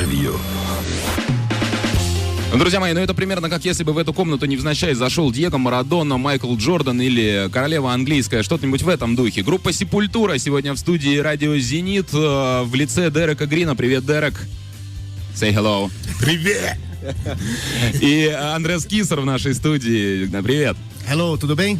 интервью. Друзья мои, это примерно как если бы в эту комнату невзначай зашел Диего Марадона, Майкл Джордан или королева английская, что-нибудь в этом духе. Группа Sepultura сегодня в студии радио «Зенит» в лице Дерека Грина. Привет, Дерек. Say hello. Привет. И Андреас Кисер в нашей студии. Привет. Hello, tudo bem?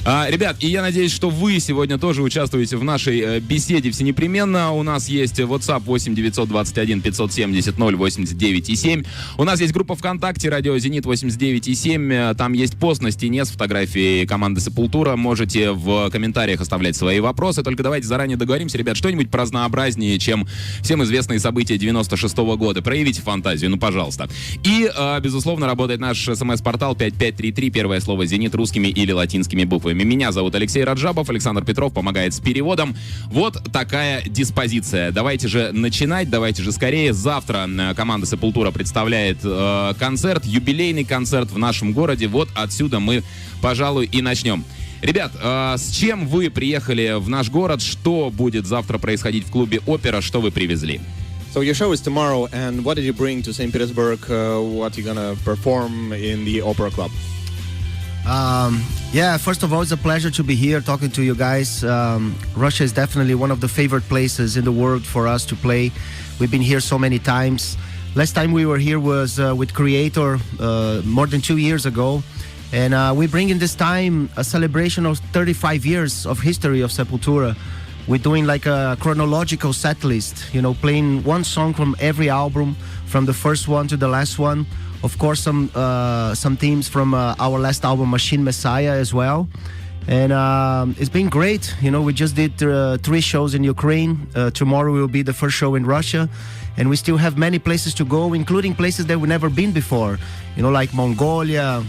Ребят, и я надеюсь, что вы сегодня тоже участвуете в нашей беседе всенепременно. У нас есть WhatsApp 8 921 570 089 и 7. У нас есть группа ВКонтакте «Радио Зенит» 89 и 7. Там есть пост на стене с фотографией команды Sepultura. Можете в комментариях оставлять свои вопросы. Только давайте заранее договоримся, ребят, что-нибудь поразнообразнее, чем всем известные события 96-го года. Проявите фантазию, ну, пожалуйста. И, безусловно, работает наш СМС-портал 5533. Первое слово «Зенит» русскими или латинскими буквами. Меня зовут Алексей Раджабов, Александр Петров помогает с переводом. Вот такая диспозиция. Давайте же начинать, давайте же скорее. Завтра команда Sepultura представляет концерт, юбилейный концерт в нашем городе. Вот отсюда мы, пожалуй, и начнем. Ребят, с чем вы приехали в наш город? Что будет завтра происходить в клубе «Опера»? Что вы привезли? So your show is tomorrow, and what did you bring to St. Petersburg? What you gonna perform in the Opera Club? Yeah, first of all, it's a pleasure to be here talking to you guys. Russia is definitely one of the favorite places in the world for us to play. We've been here so many times. Last time we were here was with Creator more than 2 years ago. And we bring in this time a celebration of 35 years of history of Sepultura. We're doing like a chronological set list, you know, playing one song from every album, from the first one to the last one. Of course, some themes from our last album, Machine Messiah, as well. And it's been great. You know, we just did 3 shows in Ukraine. Tomorrow will be the first show in Russia. And we still have many places to go, including places that we've never been before. You know, like Mongolia,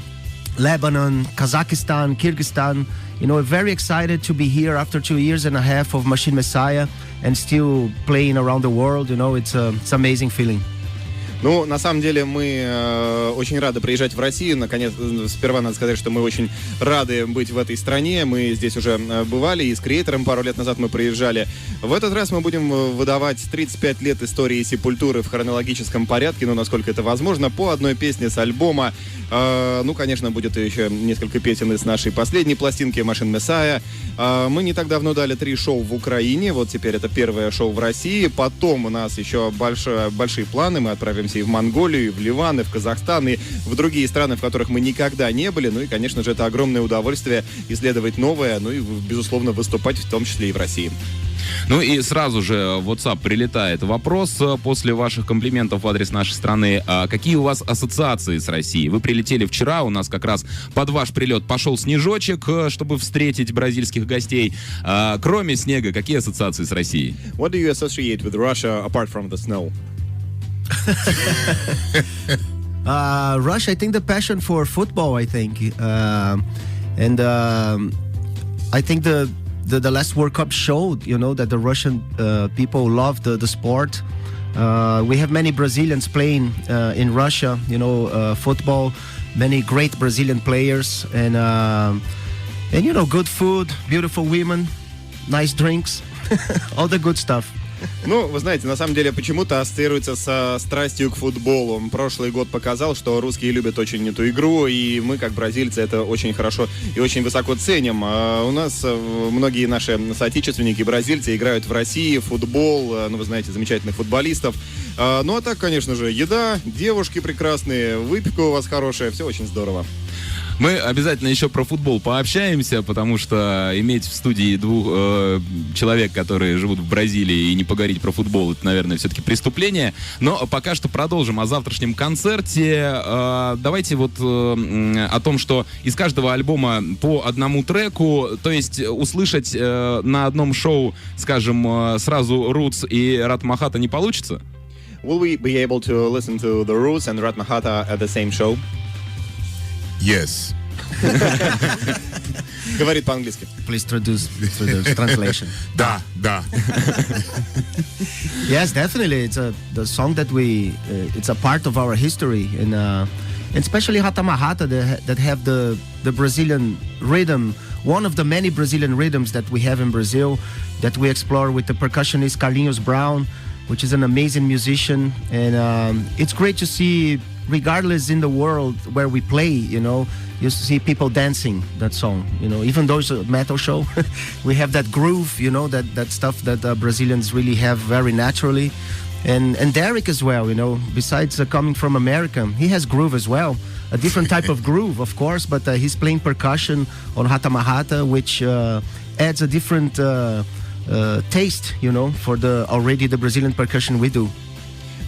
Lebanon, Kazakhstan, Kyrgyzstan. You know, we're very excited to be here after 2 years and a half of Machine Messiah and still playing around the world. You know, it's an amazing feeling. Ну, на самом деле, мы очень рады приезжать в Россию. Наконец, сперва надо сказать, что мы очень рады быть в этой стране. Мы здесь уже бывали, и с Креатором пару лет назад мы приезжали. В этот раз мы будем выдавать 35 лет истории Сепультуры в хронологическом порядке, ну, насколько это возможно, по одной песне с альбома. Ну, конечно, будет еще несколько песен из нашей последней пластинки «Machine Messiah». Мы не так давно дали 3 шоу в Украине. Вот теперь это первое шоу в России. Потом у нас еще большие планы. Мы отправимся и в Монголию, и в Ливан, и в Казахстан, и в другие страны, в которых мы никогда не были. Ну и, конечно же, это огромное удовольствие исследовать новое, ну и, безусловно, выступать в том числе и в России. Ну и сразу же в WhatsApp прилетает вопрос после ваших комплиментов в адрес нашей страны. Какие у вас ассоциации с Россией? Вы прилетели вчера, у нас как раз под ваш прилет пошел снежочек, чтобы встретить бразильских гостей. Кроме снега, какие ассоциации с Россией? What do you associate with Russia apart from the snow? Russia, I think the passion for football, I think. And I think the last World Cup showed, you know, that the Russian people love the sport. We have many Brazilians playing in Russia, you know, football, many great Brazilian players, and you know, good food, beautiful women, nice drinks, all the good stuff. Ну, вы знаете, на самом деле почему-то ассоциируется со страстью к футболу. Прошлый год показал, что русские любят очень эту игру, и мы, как бразильцы, это очень хорошо и очень высоко ценим. У нас многие наши соотечественники, бразильцы, играют в России в футбол, ну, вы знаете, замечательных футболистов. Ну, а так, конечно же, еда, девушки прекрасные, выпивка у вас хорошая, все очень здорово. Мы обязательно еще про футбол пообщаемся, потому что иметь в студии 2 человек, которые живут в Бразилии, и не поговорить про футбол, это, наверное, все-таки преступление. Но пока что продолжим о завтрашнем концерте. Давайте вот о том, что из каждого альбома по одному треку, то есть услышать на одном шоу, скажем, сразу Roots и Ратмахата не получится? Will we be able to listen to the Roots and Ratmahata at the same show? Yes. Говорит по-английски. Please traduce the translation. Да, да. Yes, definitely. It's the song that it's a part of our history, and especially Ratamahata that have the Brazilian rhythm, one of the many Brazilian rhythms that we have in Brazil, that we explore with the percussionist Carlinhos Brown. which is an amazing musician. And it's great to see, regardless in the world where we play, you see people dancing that song. Even though it's a metal show, we have that groove, that stuff that Brazilians really have very naturally. And Derek as well, besides coming from America, he has groove as well. A different type of groove, of course, but he's playing percussion on Hata Mahata, which adds a different taste, for the Brazilian percussion we do.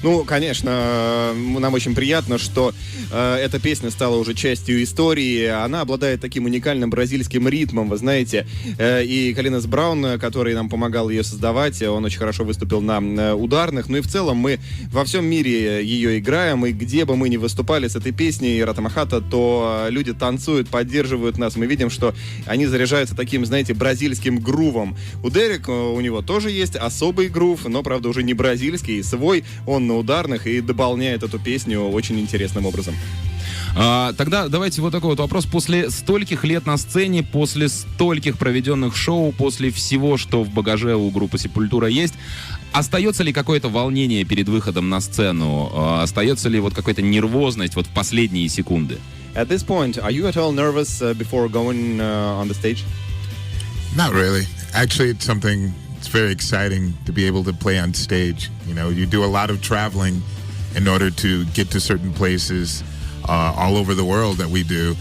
Ну, конечно, нам очень приятно, что эта песня стала уже частью истории. Она обладает таким уникальным бразильским ритмом, вы знаете. И Калинас Браун, который нам помогал ее создавать, он очень хорошо выступил на ударных. Ну и в целом мы во всем мире ее играем. И где бы мы ни выступали с этой песней Ратамахата, то люди танцуют, поддерживают нас. Мы видим, что они заряжаются таким, знаете, бразильским грувом. У Дерека, у него тоже есть особый грув, но, правда, уже не бразильский, свой. Он на ударных и дополняет эту песню очень интересным образом. Тогда давайте вот такой вот вопрос. После стольких лет на сцене, после стольких проведенных шоу, после всего, что в багаже у группы Sepultura есть, остается ли какое-то волнение перед выходом на сцену? Остается ли вот какая-то нервозность вот в последние секунды? At this point, are you at all nervous before going on the stage? Not really. Actually, it's something... It's very exciting to be able to play on stage. You do a lot of traveling in order to get to certain places all over the world that we do.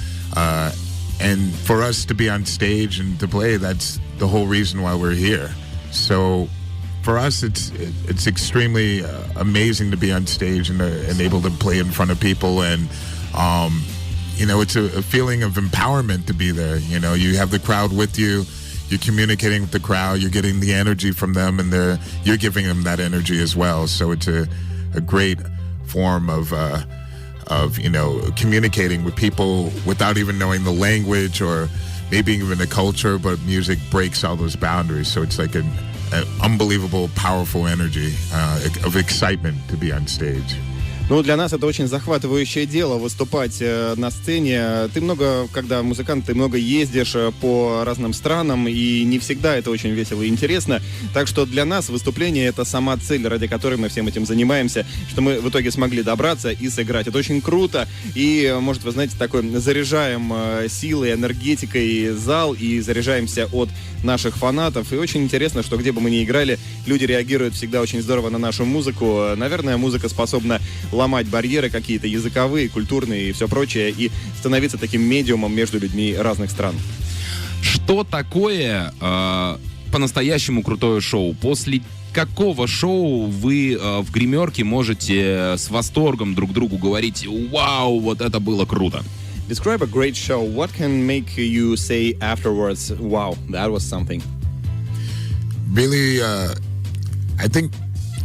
And for us to be on stage and to play, that's the whole reason why we're here. So for us, it's extremely amazing to be on stage and able to play in front of people. And, it's a feeling of empowerment to be there. You have the crowd with you. You're communicating with the crowd, you're getting the energy from them, and you're giving them that energy as well. So it's a great form of communicating with people without even knowing the language or maybe even the culture, but music breaks all those boundaries. So it's like an unbelievable, powerful energy of excitement to be on stage. Ну, для нас это очень захватывающее дело выступать на сцене. Когда музыкант, ты много ездишь по разным странам, и не всегда это очень весело и интересно. Так что для нас выступление — это сама цель, ради которой мы всем этим занимаемся, что мы в итоге смогли добраться и сыграть. Это очень круто, и, может, вы знаете, такой заряжаем силой, энергетикой зал и заряжаемся от наших фанатов. И очень интересно, что где бы мы ни играли, люди реагируют всегда очень здорово на нашу музыку. Наверное, музыка способна ломать барьеры какие-то языковые, культурные и все прочее, и становиться таким медиумом между людьми разных стран. Что такое по-настоящему крутое шоу? После какого шоу вы в гримерке можете с восторгом друг другу говорить: «Вау, вот это было круто»? Describe a great show. What can make you say afterwards, wow, that was something? Really, I think,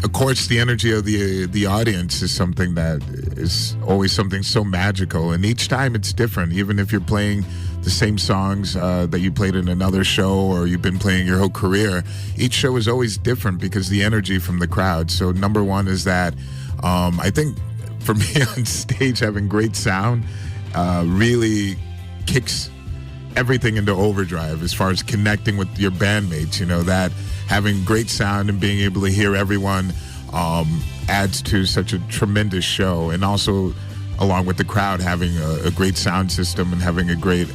of course, the energy of the audience is something that is always something so magical. And each time it's different. Even if you're playing the same songs that you played in another show or you've been playing your whole career, each show is always different because the energy from the crowd. So number one is that I think for me on stage, having great sound really kicks everything into overdrive as far as connecting with your bandmates. That having great sound and being able to hear everyone adds to such a tremendous show. And also, along with the crowd, having a great sound system and having a great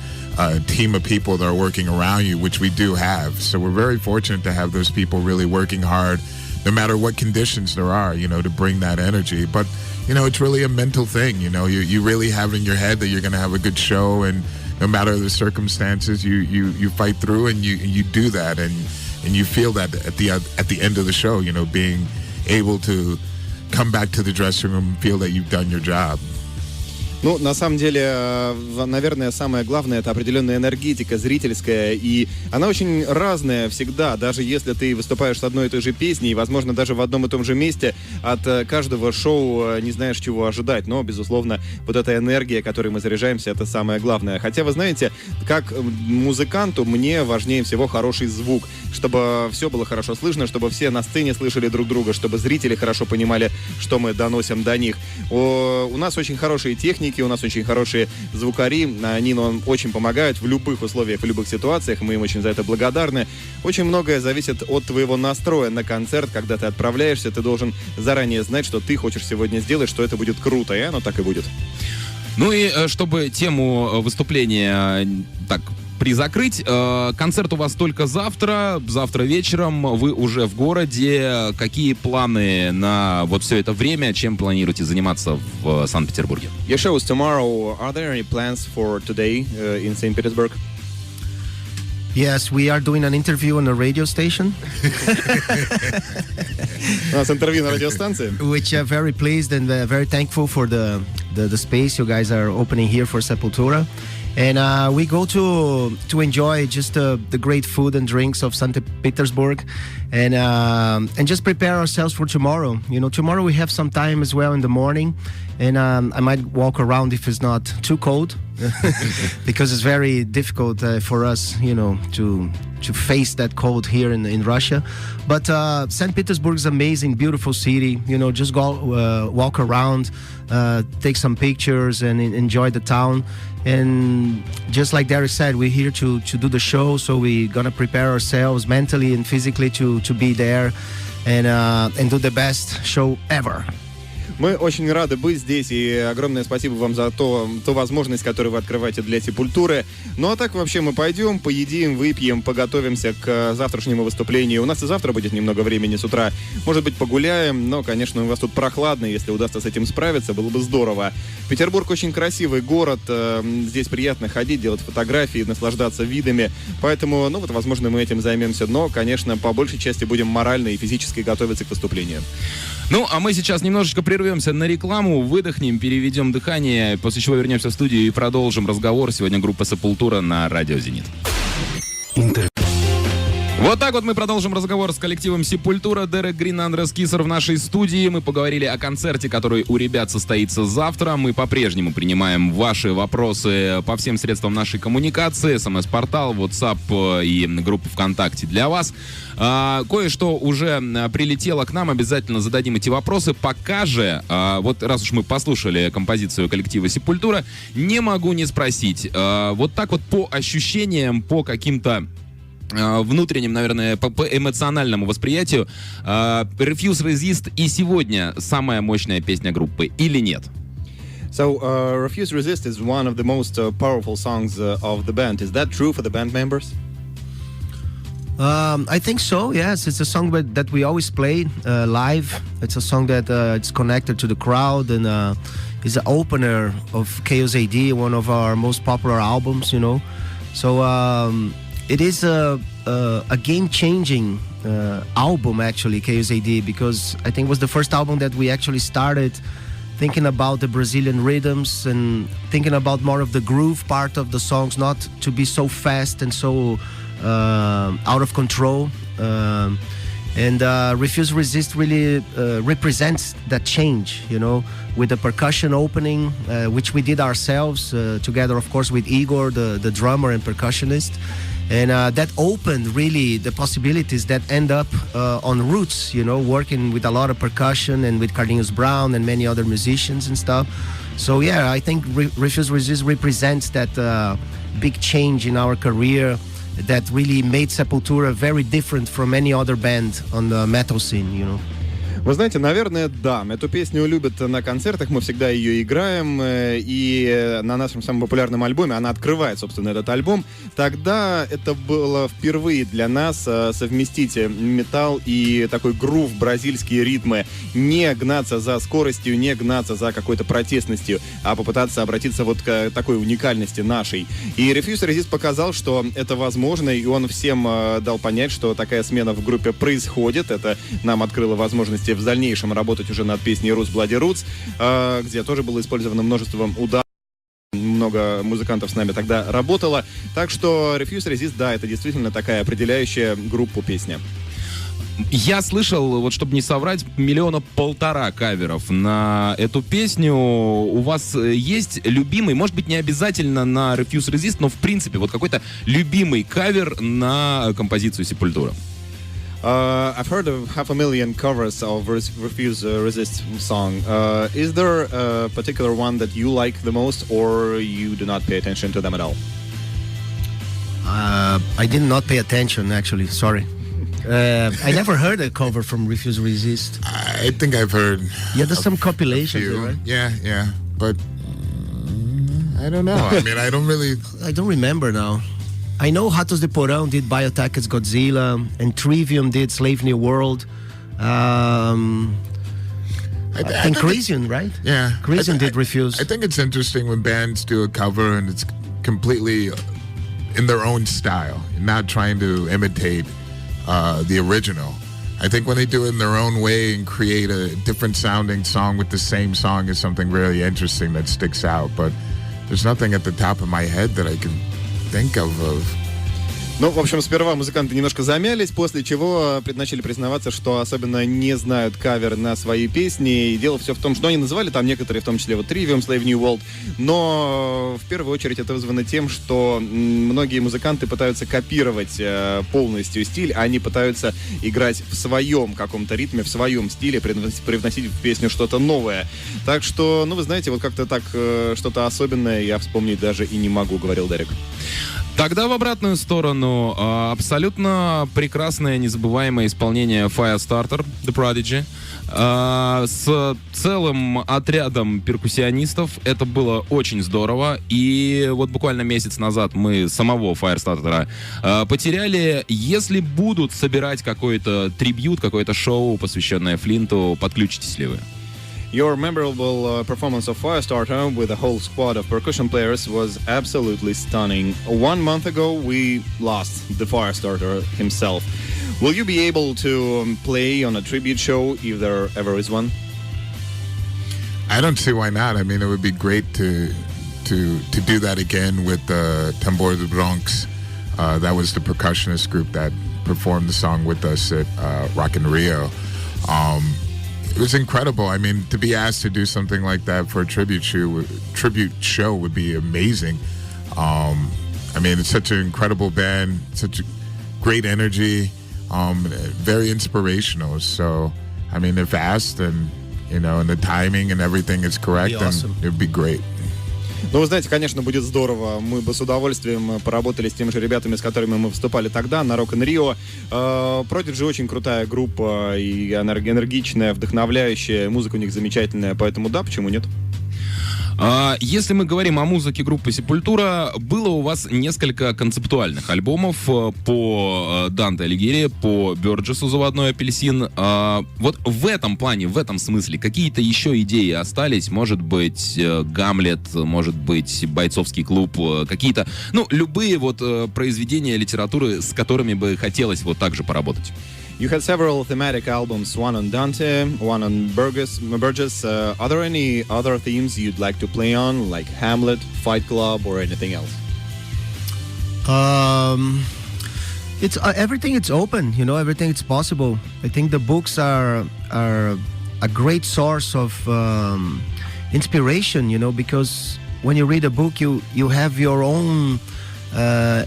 team of people that are working around you, which we do have. So we're very fortunate to have those people really working hard, no matter what conditions there are, to bring that energy. But, it's really a mental thing. You really have in your head that you're going to have a good show, and no matter the circumstances, you fight through and you do that, and you feel that at the end of the show, being able to come back to the dressing room and feel that you've done your job. Ну, на самом деле, наверное, самое главное — это определенная энергетика зрительская, и она очень разная всегда, даже если ты выступаешь с одной и той же песней, и, возможно, даже в одном и том же месте, от каждого шоу не знаешь, чего ожидать, но, безусловно, вот эта энергия, которой мы заряжаемся, это самое главное. Хотя, вы знаете, как музыканту мне важнее всего хороший звук, чтобы все было хорошо слышно, чтобы все на сцене слышали друг друга, чтобы зрители хорошо понимали, что мы доносим до них. У нас очень хорошие техники, техники, у нас очень хорошие звукари, они нам очень помогают в любых условиях, в любых ситуациях, мы им очень за это благодарны. Очень многое зависит от твоего настроя на концерт, когда ты отправляешься, ты должен заранее знать, что ты хочешь сегодня сделать, что это будет круто, и оно так и будет. Ну и чтобы тему выступления так призакрыть, концерт у вас только завтра вечером, вы уже в городе. Какие планы на вот все это время, чем планируете заниматься в Санкт-Петербурге? Your show is tomorrow. Are there any plans for today in St. Petersburg? Yes, we are doing an interview on a radio station. У нас интервью на радиостанции. Which I'm very pleased and very thankful for the space you guys are opening here for Sepultura. And we go to enjoy just the great food and drinks of St. Petersburg, and just prepare ourselves for tomorrow. You know, tomorrow we have some time as well in the morning, and I might walk around if it's not too cold, because it's very difficult for us, you know, to face that cold here in Russia. But St. Petersburg is amazing, beautiful city. You know, just go walk around, take some pictures, and enjoy the town. And just like Derek said, we're here to do the show, so we're gonna prepare ourselves mentally and physically to be there and do the best show ever. Мы очень рады быть здесь, и огромное спасибо вам за ту возможность, которую вы открываете для Сепультуры. Ну а так вообще мы пойдем, поедим, выпьем, поготовимся к завтрашнему выступлению. У нас и завтра будет немного времени с утра. Может быть, погуляем, но, конечно, у вас тут прохладно, если удастся с этим справиться, было бы здорово. Петербург очень красивый город, здесь приятно ходить, делать фотографии, наслаждаться видами. Поэтому, ну вот, возможно, мы этим займемся, но, конечно, по большей части будем морально и физически готовиться к выступлению. Ну, а мы сейчас немножечко прервемся на рекламу, выдохнем, переведем дыхание, после чего вернемся в студию и продолжим разговор. Сегодня группа «Sepultura» на радио «Зенит». Вот так вот мы продолжим разговор с коллективом Sepultura. Дерек Грин, Андрес Кисер в нашей студии. Мы поговорили о концерте, который у ребят состоится завтра. Мы по-прежнему принимаем ваши вопросы по всем средствам нашей коммуникации. СМС-портал, WhatsApp и группа ВКонтакте для вас. Кое-что уже прилетело к нам. Обязательно зададим эти вопросы. Пока же, вот раз уж мы послушали композицию коллектива Sepultura, не могу не спросить. Вот так вот по ощущениям, по каким-то внутренним, наверное, по эмоциональному восприятию, Refuse Resist и сегодня самая мощная песня группы или нет? So, Refuse Resist is one of the most powerful songs of the band. Is that true for the band members? I think so, yes. It's a song that we always play live. It's a song that it's connected to the crowd and is an opener of Chaos AD, one of our most popular albums, you know. So it is a game-changing album, actually, Chaos AD, because I think it was the first album that we actually started thinking about the Brazilian rhythms and thinking about more of the groove part of the songs, not to be so fast and so out of control. And Refuse Resist really represents that change, you know, with the percussion opening, which we did ourselves together, of course, with Igor, the drummer and percussionist. And that opened really the possibilities that end up on Roots, you know, working with a lot of percussion and with Carlinhos Brown and many other musicians and stuff. So yeah, I think Refuse Resist represents that big change in our career that really made Sepultura very different from any other band on the metal scene, you know. Вы знаете, наверное, да. Эту песню любят на концертах, мы всегда ее играем, и на нашем самом популярном альбоме, она открывает, собственно, этот альбом. Тогда это было впервые для нас совместить металл и такой грув, бразильские ритмы, не гнаться за скоростью, не гнаться за какой-то протестностью, а попытаться обратиться вот к такой уникальности нашей. И Refuse Resist показал, что это возможно, и он всем дал понять, что такая смена в группе происходит. Это нам открыло возможности в дальнейшем работать уже над песней Roots Bloody Roots, где тоже было использовано множество ударов. Много музыкантов с нами тогда работало. Так что Refuse Resist, да, это действительно такая определяющая группу песня. Я слышал, вот чтобы не соврать, 1,5 миллиона каверов на эту песню. У вас есть любимый, может быть, не обязательно на Refuse Resist, но в принципе вот какой-то любимый кавер на композицию Sepultura? I've heard of 500,000 covers of Refuse Resist song. Is there a particular one that you like the most, or you do not pay attention to them at all? I did not pay attention, actually. Sorry. I never heard a cover from Refuse Resist. I think I've heard. Yeah, there's some compilations, right? Yeah. But I don't know. I mean, I don't remember now. I know Ratos de Porão did Bioattack's Godzilla, and Trivium did Slave New World. And Crisian, right? Yeah. Crisian did Refuse. I think it's interesting when bands do a cover and it's completely in their own style, not trying to imitate the original. I think when they do it in their own way and create a different sounding song with the same song is something really interesting that sticks out. But there's nothing at the top of my head that I can think of. Ну, в общем, сперва музыканты немножко замялись, после чего начали признаваться, что особенно не знают кавер на свои песни. И дело все в том, что они называли там некоторые, в том числе вот Trivium, Slave New World, но в первую очередь это вызвано тем, что многие музыканты пытаются копировать полностью стиль, а они пытаются играть в своем каком-то ритме, в своем стиле, привносить в песню что-то новое. Так что, ну, вы знаете, вот как-то так что-то особенное я вспомнить даже и не могу, говорил Дерек. Тогда в обратную сторону абсолютно прекрасное, незабываемое исполнение Firestarter, The Prodigy, с целым отрядом перкуссионистов. Это было очень здорово. И вот буквально месяц назад мы самого Firestarter потеряли. Если будут собирать какой-то трибьют, какое-то шоу, посвященное Флинту, подключитесь ли вы? Your memorable performance of Firestarter with a whole squad of percussion players was absolutely stunning. 1 month ago, we lost the Firestarter himself. Will you be able to play on a tribute show if there ever is one? I don't see why not. I mean, it would be great to do that again with Tambor de Bronx. That was the percussionist group that performed the song with us at Rock in Rio. It was incredible. I mean, to be asked to do something like that for a tribute show would be amazing. I mean, it's such an incredible band, such a great energy, very inspirational. So, I mean, if asked and, you know, and the timing and everything is correct, then it would be great. Ну, вы знаете, конечно, будет здорово. Мы бы с удовольствием поработали с теми же ребятами, с которыми мы выступали тогда на Rock in Rio. Prodigy очень крутая группа и энергичная, вдохновляющая. Музыка у них замечательная, поэтому да, почему нет? Если мы говорим о музыке группы Sepultura, было у вас несколько концептуальных альбомов по Данте Алигьери, по Бёрджесу «Заводной апельсин». Вот в этом плане, в этом смысле, какие-то еще идеи остались? Может быть, Гамлет, может быть, Бойцовский клуб, какие-то, ну, любые вот произведения литературы, с которыми бы хотелось вот так же поработать? You had several thematic albums, one on Dante, one on Burgess. Are there any other themes you'd like to play on, like Hamlet, Fight Club, or anything else? It's everything. It's open, you know. Everything is possible. I think the books are a great source of inspiration, you know, because when you read a book, you have your own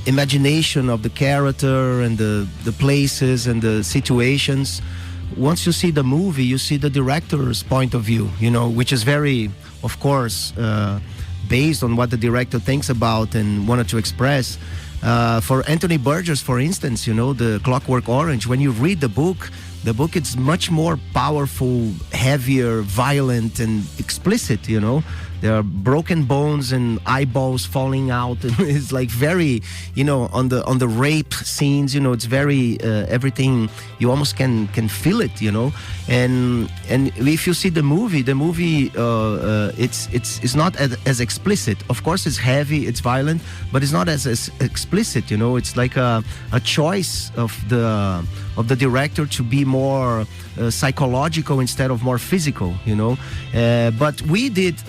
imagination of the character and the places and the situations. Once you see the movie, you see the director's point of view, you know, which is very, of course, based on what the director thinks about and wanted to express. For Anthony Burgess, for instance, you know, the Clockwork Orange, when you read the book is much more powerful, heavier, violent, and explicit, you know. There are broken bones and eyeballs falling out. It's like very, you know, on the rape scenes, you know, it's very everything. You almost can feel it, you know. And if you see the movie, it's not as explicit. Of course, it's heavy, it's violent, but it's not as explicit, you know. It's like a choice of the director to be more psychological instead of more physical, you know. But we did.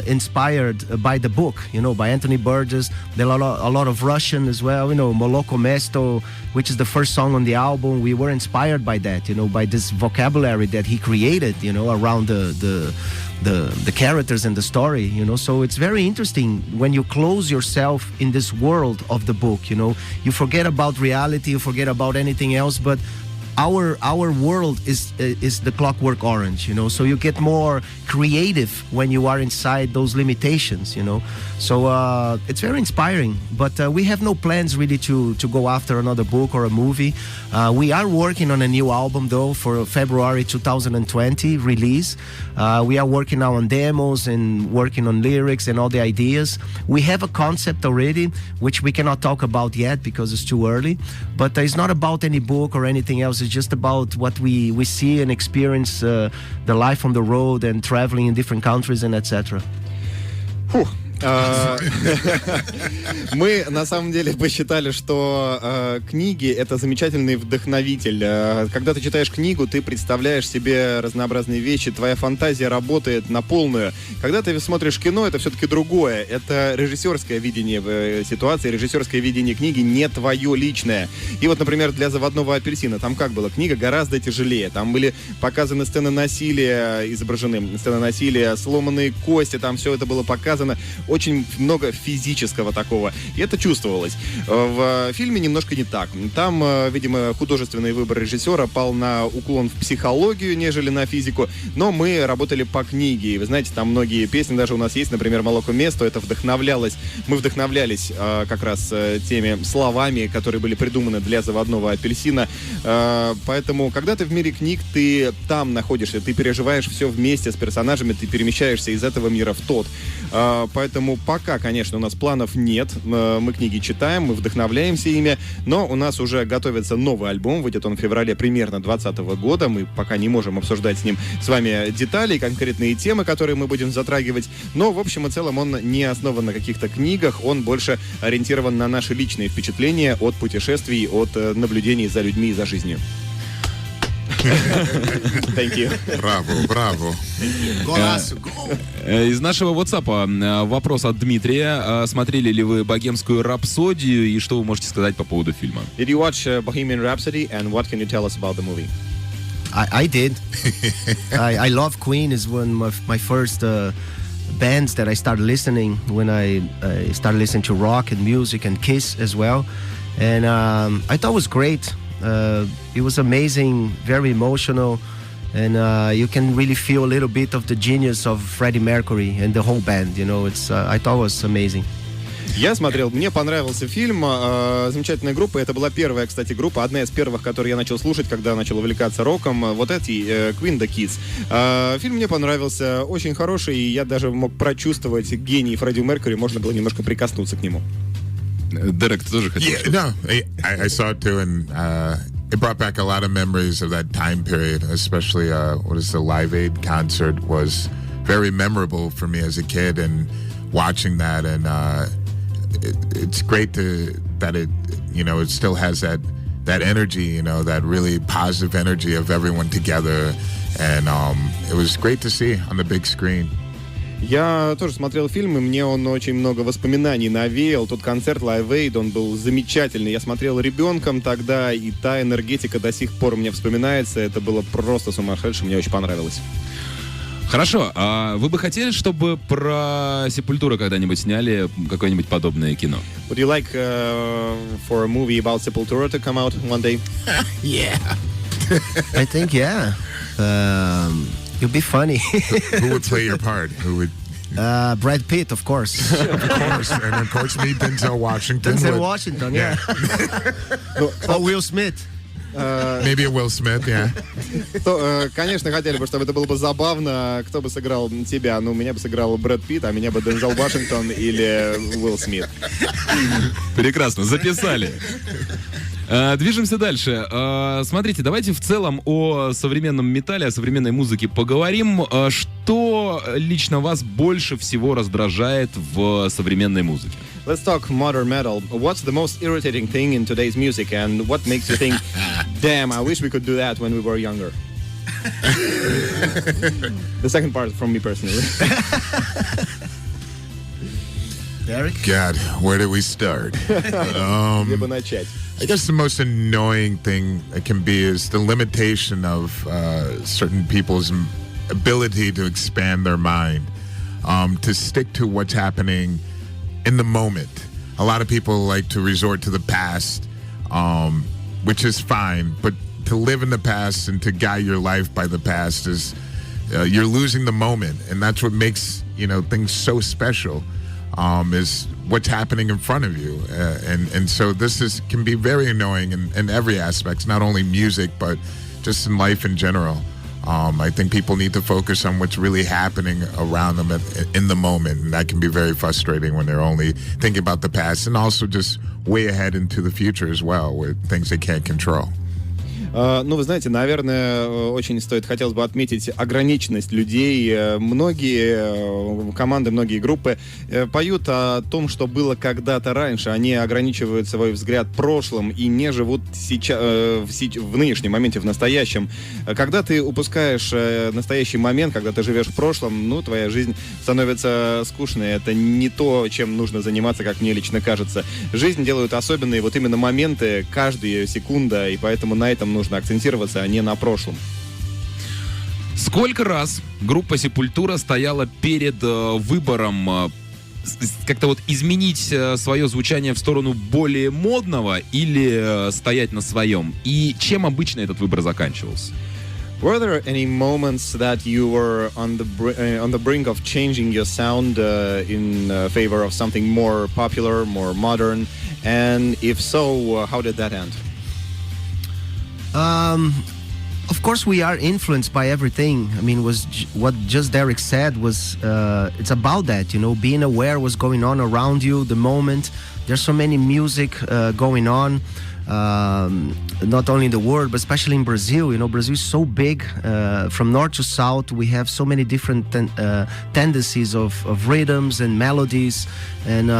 Inspired by the book, you know, by Anthony Burgess. There are a lot of Russian as well, you know, Moloko Mesto, which is the first song on the album. We were inspired by that, you know, by this vocabulary that he created, you know, around the characters and the story, you know. So it's very interesting when you close yourself in this world of the book, you know. You forget about reality, you forget about anything else, but our world is the Clockwork Orange, you know. So you get more creative when you are inside those limitations, you know. So it's very inspiring. But we have no plans really to go after another book or a movie. We are working on a new album though for February 2020 release. We are working now on demos and working on lyrics and all the ideas. We have a concept already, which we cannot talk about yet because it's too early. But it's not about any book or anything else. It's just about what we see and experience, the life on the road and traveling in different countries and etc. Мы на самом деле посчитали, что книги — это замечательный вдохновитель. Когда ты читаешь книгу, ты представляешь себе разнообразные вещи, твоя фантазия работает на полную. Когда ты смотришь кино, это все-таки другое. Это режиссерское видение ситуации, режиссерское видение книги, не твое личное. И вот, например, для «Заводного апельсина» там как было? Книга гораздо тяжелее. Там были показаны сцены насилия, изображены сцены насилия, сломанные кости, там все это было показано. Очень много физического такого. И это чувствовалось. В фильме немножко не так. Там, видимо, художественный выбор режиссера пал на уклон в психологию, нежели на физику. Но мы работали по книге. И вы знаете, там многие песни даже у нас есть. Например, «Молоко место». Это вдохновлялось. Мы вдохновлялись как раз теми словами, которые были придуманы для «Заводного апельсина». Поэтому, когда ты в мире книг, ты там находишься, ты переживаешь все вместе с персонажами, ты перемещаешься из этого мира в тот. Поэтому пока, конечно, у нас планов нет. Мы книги читаем, мы вдохновляемся ими, но у нас уже готовится новый альбом. Выйдет он в феврале примерно 2020 года. Мы пока не можем обсуждать с ним с вами детали, конкретные темы, которые мы будем затрагивать. Но, в общем и целом, он не основан на каких-то книгах. Он больше ориентирован на наши личные впечатления от путешествий, от наблюдений за людьми и за жизнью. Thank you. Браво. Из нашего WhatsApp вопрос от Дмитрия. Смотрели ли вы «Богемскую рапсодию» и что вы можете сказать по поводу фильма? Did you watch Bohemian Rhapsody and what can you tell us about the movie? I did. I love Queen. Is one of my first bands that I started listening when I started listening to rock and music and Kiss as well. And I thought it was great. It was amazing, very emotional, and you can really feel a little bit of the genius of Freddie Mercury and the whole band. You know, I thought it was amazing. Я смотрел, мне понравился фильм, замечательная группа, это была первая, кстати, группа, одна из первых, которую я начал слушать, когда начал увлекаться роком, вот эти, Queen the Kids. Фильм мне понравился, очень хороший, и я даже мог прочувствовать гений Фредди Меркьюри, можно было немножко прикоснуться к нему. Дерек, ты тоже хотел? Yeah, no, I saw it too, and it brought back a lot of memories of that time period, especially the Live Aid concert was very memorable for me as a kid, and watching that, and it's great that it still has that energy, that really positive energy of everyone together, and it was great to see on the big screen. Я тоже смотрел фильм, и мне он очень много воспоминаний навеял. Тот концерт Live Aid, он был замечательный. Я смотрел ребенком тогда, и та энергетика до сих пор мне вспоминается. Это было просто сумасшедше, мне очень понравилось. Хорошо, а вы бы хотели, чтобы про Sepultura когда-нибудь сняли какое-нибудь подобное кино? Would you like for a movie about Sepultura to come out one day? Yeah. I think, yeah. It'd be funny. Who would play your part? Who would? Brad Pitt, of course. Of course. And of course, me, Denzel Washington. Denzel Washington, yeah. Or Will Smith. Maybe a Will Smith, yeah. Конечно, хотели бы, чтобы это было бы забавно. Кто бы сыграл тебя? Ну, меня бы сыграл Брэд Питт, а меня бы Дензел Вашингтон или Уилл Смит. Прекрасно, записали. Движемся дальше. Смотрите, давайте в целом о современном металле, о современной музыке поговорим. Что лично вас больше всего раздражает в современной музыке? Let's talk modern metal. What's the most irritating thing in today's music, and what makes you think, damn, I wish we could do that when we were younger? The second part from me personally. Derek? God, where do we start? Где бы начать? I guess the most annoying thing it can be is the limitation of certain people's ability to expand their mind, to stick to what's happening in the moment. A lot of people like to resort to the past, which is fine, but to live in the past and to guide your life by the past is you're losing the moment, and that's what makes things so special. Is what's happening in front of you, and so this can be very annoying in every aspect, not only music but just in life in general. I think people need to focus on what's really happening around them in the moment, and that can be very frustrating when they're only thinking about the past and also just way ahead into the future as well with things they can't control. Ну, вы знаете, наверное, хотелось бы отметить ограниченность людей. Многие команды, многие группы поют о том, что было когда-то раньше. Они ограничивают свой взгляд прошлым и не живут сейчас, в нынешнем моменте, в настоящем. Когда ты упускаешь настоящий момент, когда ты живешь в прошлом, ну, твоя жизнь становится скучной. Это не то, чем нужно заниматься, как мне лично кажется. Жизнь делают особенные вот именно моменты, каждая секунда, и поэтому на этом нужно акцентироваться, а не на прошлом. Сколько раз группа Sepultura стояла перед выбором как-то вот изменить свое звучание в сторону более модного или стоять на своем? И чем обычно этот выбор заканчивался? Were there any moments that you were on the brink of changing your sound in favor of something more popular, more modern? And if so, how did that end? Of course, we are influenced by everything. I mean, what just Derek said was it's about that, being aware what's going on around you, the moment. There's so many music going on, not only in the world, but especially in Brazil. Brazil is so big. From north to south, we have so many different tendencies of rhythms and melodies and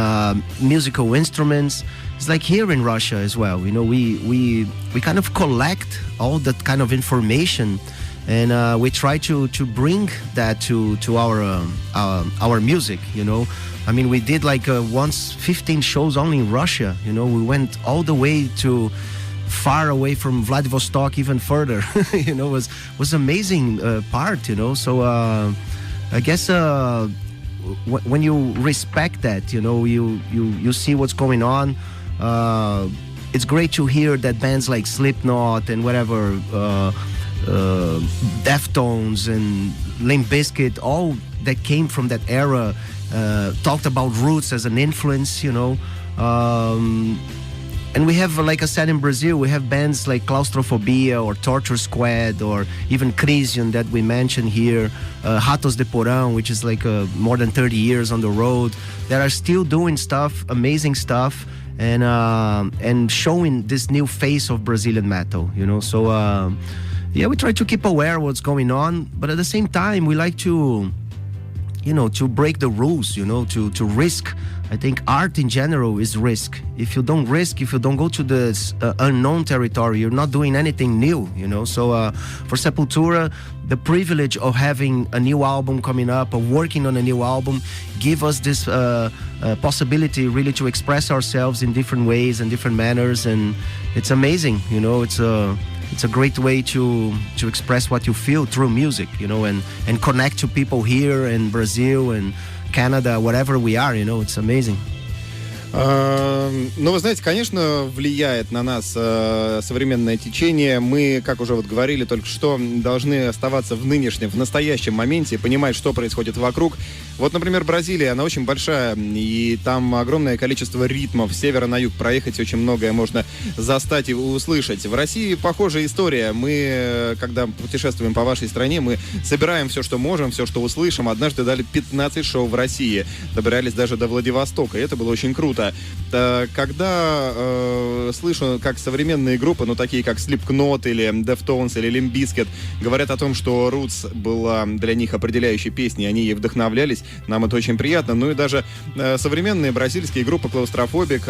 musical instruments. It's like here in Russia as well. We kind of collect all that kind of information, and we try to bring that to our music. I mean, we did like once 15 shows only in Russia. We went all the way to far away from Vladivostok, even further. It was amazing part. So I guess. When you respect that, you see what's going on. It's great to hear that bands like Slipknot and whatever, Deftones and Limp Bizkit, all that came from that era, talked about roots as an influence, and we have, like I said, in Brazil, we have bands like Claustrophobia or Torture Squad or even Crisium that we mentioned here, Ratos de Porão, which is like more than 30 years on the road, that are still doing stuff, amazing stuff, and showing this new face of Brazilian metal, So, we try to keep aware of what's going on, but at the same time, we like to, to break the rules, to risk. I think art in general is risk. If you don't risk, if you don't go to this unknown territory, you're not doing anything new, So for Sepultura, the privilege of having a new album coming up, of working on a new album, give us this possibility really to express ourselves in different ways and different manners, and it's amazing, It's a great way to express what you feel through music, and connect to people here in Brazil and Canada, whatever we are, it's amazing. Ну, вы знаете, конечно, влияет на нас современное течение. Мы, как уже вот говорили только что, должны оставаться в нынешнем, в настоящем моменте, понимать, что происходит вокруг. Вот, например, Бразилия, она очень большая, и там огромное количество ритмов. С севера на юг проехать очень многое можно застать и услышать. В России похожая история. Мы, когда путешествуем по вашей стране, мы собираем все, что можем, все, что услышим. Однажды дали 15 шоу в России. Добирались даже до Владивостока, и это было очень круто. Когда слышу, как современные группы, такие как Slipknot или Deftones или Limp Bizkit, говорят о том, что Roots была для них определяющей песней, они ей вдохновлялись, нам это очень приятно. Ну и даже современные бразильские группы Claustrophobic,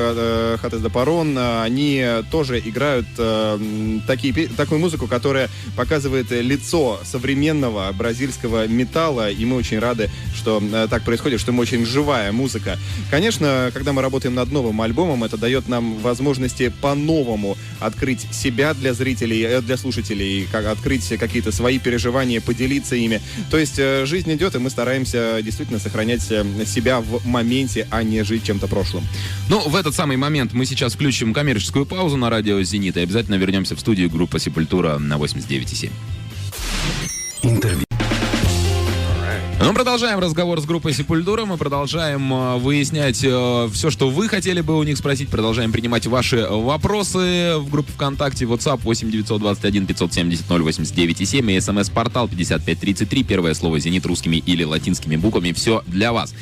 Ratos de Porão, они тоже играют такую музыку, которая показывает лицо современного бразильского металла, и мы очень рады, что так происходит, что мы очень живая музыка. Конечно, когда мы работаем работаем над новым альбомом. Это дает нам возможности по-новому открыть себя для зрителей, для слушателей, открыть какие-то свои переживания, поделиться ими. То есть жизнь идет, и мы стараемся действительно сохранять себя в моменте, а не жить чем-то прошлым. Ну, в этот самый момент мы сейчас включим коммерческую паузу на радио «Зенит» и обязательно вернемся в студию группы «Sepultura» на 89,7. Интервью. Мы продолжаем разговор с группой Sepultura, мы продолжаем выяснять все, что вы хотели бы у них спросить, продолжаем принимать ваши вопросы в группе ВКонтакте, WhatsApp 8 921 570 089,7 и СМС-портал 5533, первое слово «Зенит» русскими или латинскими буквами, все для вас.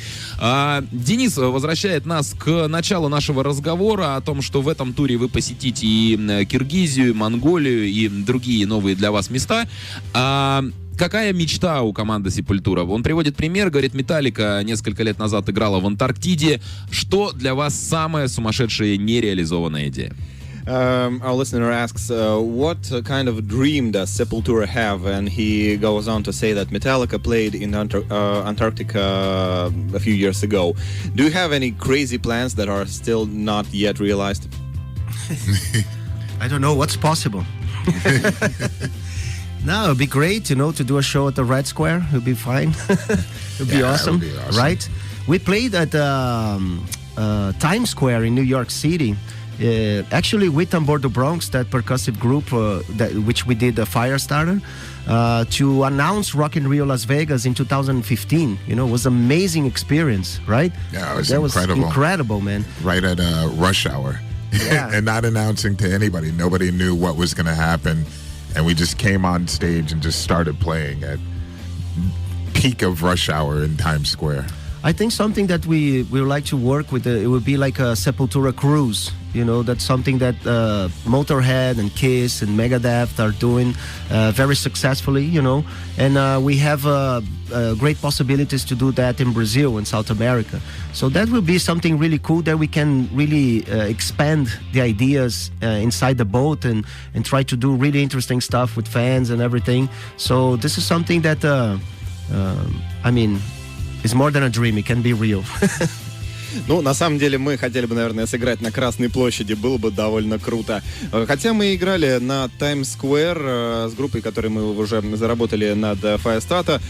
Денис возвращает нас к началу нашего разговора о том, что в этом туре вы посетите и Киргизию, и Монголию, и другие новые для вас места. Какая мечта у команды Sepultura? Он приводит пример, говорит, Металлика несколько лет назад играла в Антарктиде. Что для вас самая сумасшедшая нереализованная идея? Our listener asks, what kind of dream does Sepultura have? And he goes on to say that Metallica played in Antarctica a few years ago. Do you have any crazy plans that are still not yet realized? I don't know what's possible. No, it'd be great, to do a show at the Red Square. It'd be fine. It'd be awesome, right? We played at Times Square in New York City. Actually, with Tambordo Bronx, that percussive group, which we did a Firestarter, to announce Rock in Rio Las Vegas in 2015. It was an amazing experience, right? Yeah, it was that incredible. Was incredible, man. Right at rush hour. Yeah. And not announcing to anybody. Nobody knew what was going to happen. And we just came on stage and just started playing at peak of rush hour in Times Square. I think something that we would like to work with, it would be like a Sepultura cruise. That's something that Motorhead and Kiss and Megadeth are doing very successfully, And we have great possibilities to do that in Brazil and South America. So that will be something really cool that we can really expand the ideas inside the boat and try to do really interesting stuff with fans and everything. So this is something that, it's more than a dream. It can be real. Ну, на самом деле, мы хотели бы, наверное, сыграть на Красной площади. Было бы довольно круто. Хотя мы играли на Times Square с группой, которой мы уже заработали над Firestarter.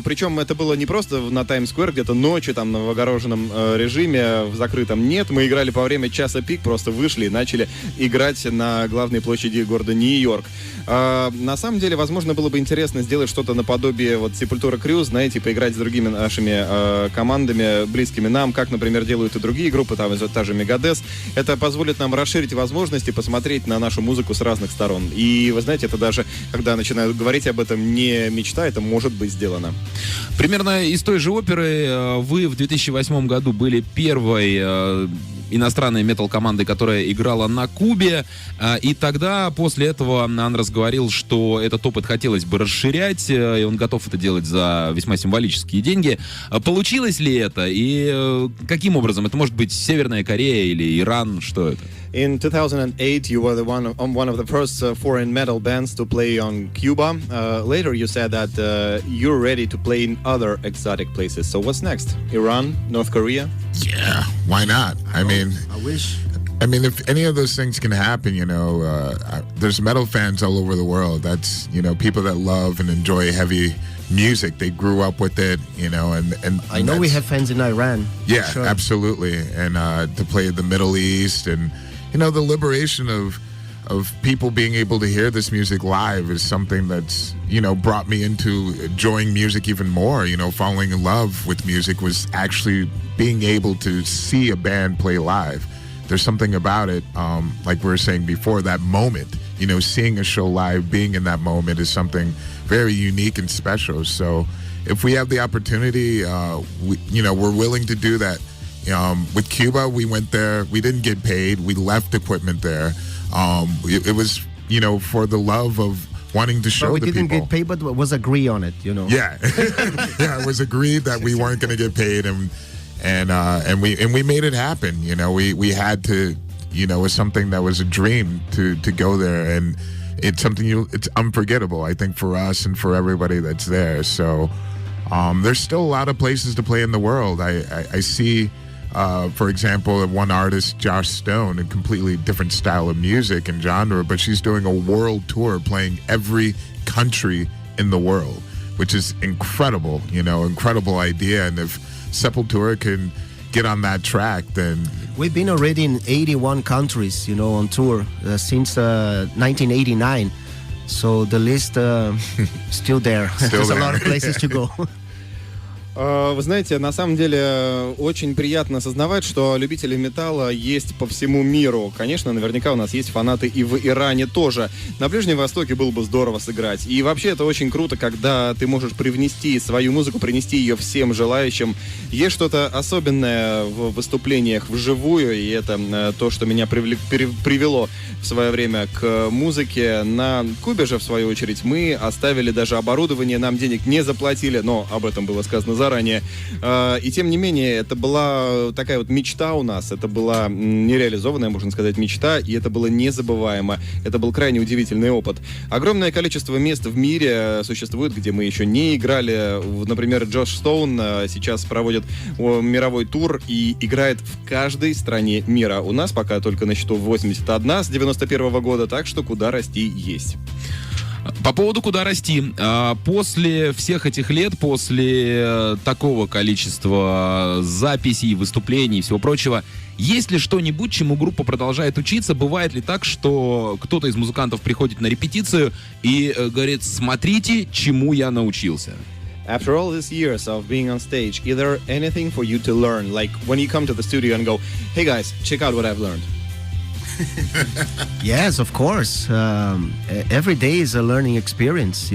Причем это было не просто на Times Square, где-то ночью, там, в огороженном режиме, в закрытом. Нет, мы играли по время часа пик, просто вышли и начали играть на главной площади города Нью-Йорк. На самом деле, возможно, было бы интересно сделать что-то наподобие вот Sepultura Cruise, знаете, поиграть с другими нашими командами, близкими нам, как, например, делают и другие группы, там, та же Megadeth. Это позволит нам расширить возможности, посмотреть на нашу музыку с разных сторон. И, вы знаете, это даже, когда начинают говорить об этом, не мечта, это может быть сделано. Примерно из той же оперы вы в 2008 году были первой иностранной метал-командой, которая играла на Кубе, и тогда после этого Андрес говорил, что этот опыт хотелось бы расширять, и он готов это делать за весьма символические деньги. Получилось ли это, и каким образом? Это может быть Северная Корея или Иран, что это? In 2008, you were one of the first foreign metal bands to play on Cuba. Later, you said that you're ready to play in other exotic places. So what's next? Iran, North Korea? Yeah, why not? I mean, I wish. I mean, if any of those things can happen, there's metal fans all over the world. That's, people that love and enjoy heavy music. They grew up with it, and I know we have fans in Iran. Yeah, sure. Absolutely. And to play the Middle East and, the liberation of people being able to hear this music live is something that's, brought me into enjoying music even more. Falling in love with music was actually being able to see a band play live. There's something about it, like we were saying before, that moment, seeing a show live, being in that moment is something very unique and special. So if we have the opportunity, we're willing to do that. With Cuba, we went there. We didn't get paid. We left equipment there. It was, for the love of wanting to show the people. We didn't get paid, but was agree on it, Yeah, yeah, it was agreed that we weren't going to get paid, and we made it happen. We had to. It was something that was a dream to go there, and it's something it's unforgettable. I think for us and for everybody that's there. So there's still a lot of places to play in the world. I see For example, one artist, Josh Stone, a completely different style of music and genre, but she's doing a world tour playing every country in the world, which is incredible, incredible idea. And if Sepultura can get on that track, then... We've been already in 81 countries, on tour since 1989. So the list still there. There's a lot of places to go. Вы знаете, на самом деле очень приятно осознавать, что любители металла есть по всему миру. Конечно, наверняка у нас есть фанаты и в Иране тоже. На Ближнем Востоке было бы здорово сыграть. И вообще это очень круто, когда ты можешь привнести свою музыку, принести ее всем желающим. Есть что-то особенное в выступлениях вживую, и это то, что меня привело в свое время к музыке. На Кубе же, в свою очередь, мы оставили даже оборудование, нам денег не заплатили, но об этом было сказано заранее. И тем не менее, это была такая вот мечта у нас, это была нереализованная, можно сказать, мечта, и это было незабываемо. Это был крайне удивительный опыт. Огромное количество мест в мире существует, где мы еще не играли. Например, Джош Стоун сейчас проводит мировой тур и играет в каждой стране мира. У нас пока только на счету 81 с 91 года, так что куда расти есть. По поводу «Куда расти». После всех этих лет, после такого количества записей, выступлений и всего прочего, есть ли что-нибудь, чему группа продолжает учиться? Бывает ли так, что кто-то из музыкантов приходит на репетицию и говорит: смотрите, чему я научился? After all these years of being on stage, is there anything for you to learn? Like when you come to the studio and go, hey guys, check out what I've learned. Yes, of course. Every day is a learning experience,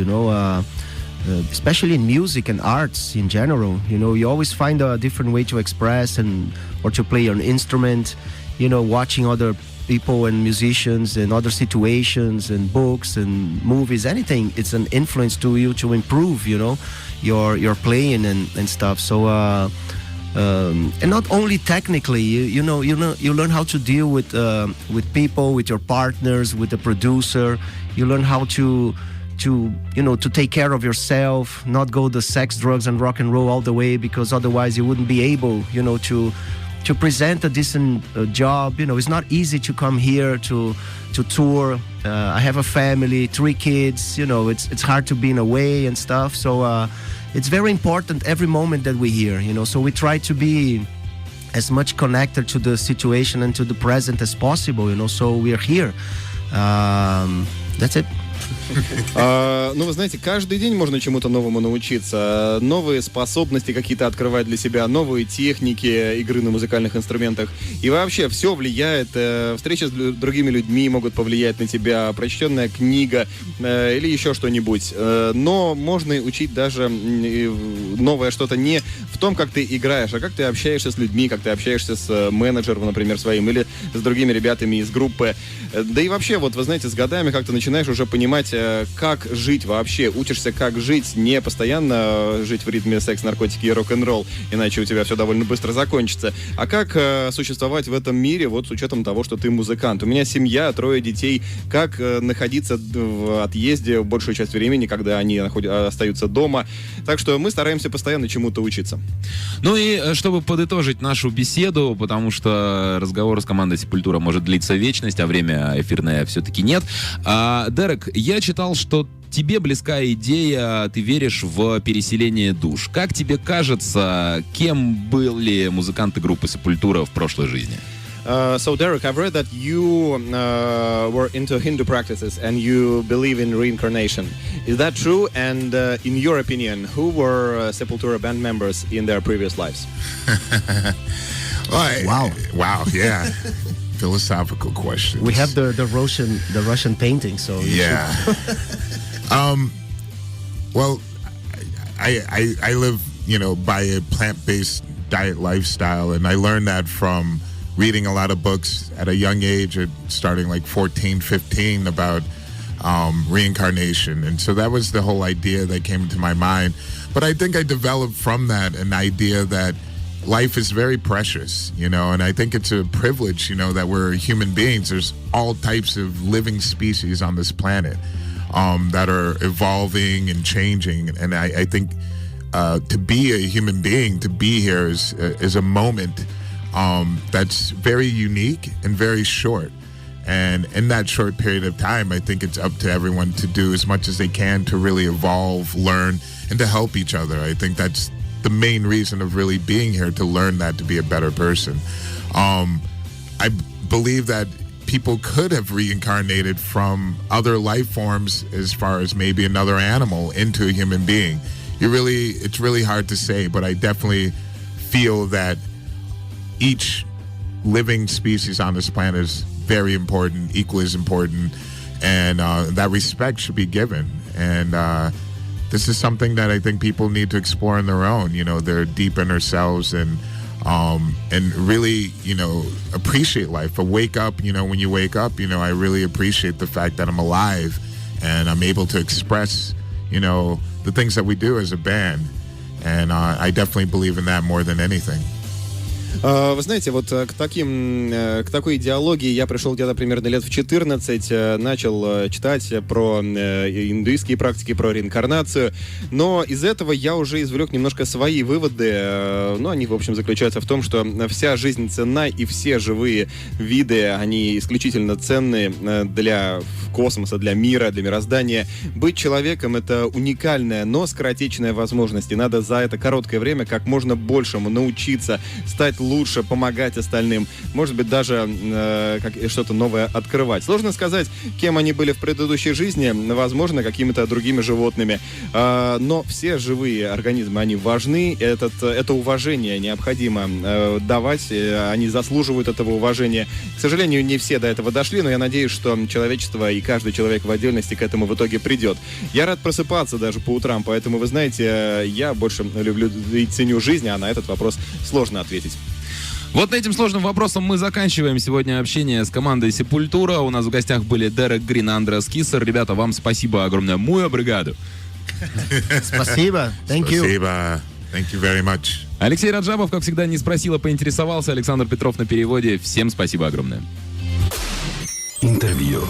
especially in music and arts in general. You always find a different way to express or to play an instrument, watching other people and musicians and other situations and books and movies, anything. It's an influence to you to improve, your playing and stuff. So, and not only technically, you learn how to deal with people, with your partners, with the producer. You learn how to take care of yourself, not go the sex, drugs, and rock and roll all the way, because otherwise you wouldn't be able, to present a decent job. It's not easy to come here to tour. I have a family, 3 kids. It's hard to be in a way and stuff. So. It's very important every moment that we're here, so we try to be as much connected to the situation and to the present as possible, so we're here. That's it. Вы знаете, каждый день можно чему-то новому научиться, новые способности какие-то открывать для себя, новые техники игры на музыкальных инструментах. И вообще все влияет, встречи с другими людьми могут повлиять на тебя, прочтенная книга или еще что-нибудь. Но можно учить даже новое что-то не в том, как ты играешь, а как ты общаешься с людьми, как ты общаешься с менеджером, например, своим, или с другими ребятами из группы. Да и вообще, вот вы знаете, с годами как-то начинаешь уже понимать, как жить вообще, учишься, как жить, не постоянно жить в ритме секс, наркотики и рок-н-ролл, иначе у тебя все довольно быстро закончится, а как существовать в этом мире, вот с учетом того, что ты музыкант. У меня семья, 3 детей, как находиться в отъезде большую часть времени, когда они остаются дома. Так что мы стараемся постоянно чему-то учиться. Ну и чтобы подытожить нашу беседу, потому что разговор с командой Sepultura может длиться вечность, а время эфирное все-таки нет. Дерек, я читал, что тебе близка идея, ты веришь в переселение душ. Как тебе кажется, кем были музыканты группы Sepultura в прошлой жизни? So Derek, I've read that you were into Hindu practices and you believe in reincarnation. Is that true? And in your opinion, who were Sepultura band members in their previous lives? Wow, yeah. Philosophical questions. We have the Russian painting, so yeah. Well, I live, by a plant-based diet lifestyle, and I learned that from reading a lot of books at a young age, starting like 14, 15, about reincarnation. And so that was the whole idea that came into my mind. But I think I developed from that an idea that life is very precious, and I think it's a privilege, that we're human beings. There's all types of living species on this planet that are evolving and changing. And I think to be a human being, to be here is a moment that's very unique and very short. And in that short period of time, I think it's up to everyone to do as much as they can to really evolve, learn, and to help each other. I think that's the main reason of really being here, to learn that, to be a better person. I believe that people could have reincarnated from other life forms, as far as maybe another animal, into a human being. It's really hard to say, but I definitely feel that each living species on this planet is very important, equally as important, and that respect should be given. And this is something that I think people need to explore on their own, their deep inner selves, and really, appreciate life. But wake up, when you wake up, I really appreciate the fact that I'm alive and I'm able to express, the things that we do as a band. And I definitely believe in that more than anything. Вы знаете, вот к такой идеологии я пришел где-то примерно лет в 14, начал читать про индуистские практики, про реинкарнацию, но из этого я уже извлек немножко свои выводы, они, в общем, заключаются в том, что вся жизнь ценна, и все живые виды, они исключительно ценны для космоса, для мира, для мироздания. Быть человеком — это уникальная, но скоротечная возможность, и надо за это короткое время как можно большему научиться, стать лучше, помогать остальным, может быть, даже что-то новое открывать. Сложно сказать, кем они были в предыдущей жизни, возможно, какими-то другими животными, но все живые организмы, они важны, это уважение необходимо давать, они заслуживают этого уважения. К сожалению, не все до этого дошли, но я надеюсь, что человечество и каждый человек в отдельности к этому в итоге придет. Я рад просыпаться даже по утрам, поэтому, вы знаете, я больше люблю и ценю жизнь, а на этот вопрос сложно ответить. Вот этим сложным вопросом мы заканчиваем сегодня общение с командой Sepultura. У нас в гостях были Дерек Грин и Андреас Киссер. Ребята, вам спасибо огромное. Muy obrigado. Спасибо. Thank you. Спасибо. Thank you very much. Алексей Раджабов, как всегда, не спросил, а поинтересовался. Александр Петров на переводе. Всем спасибо огромное. Интервью.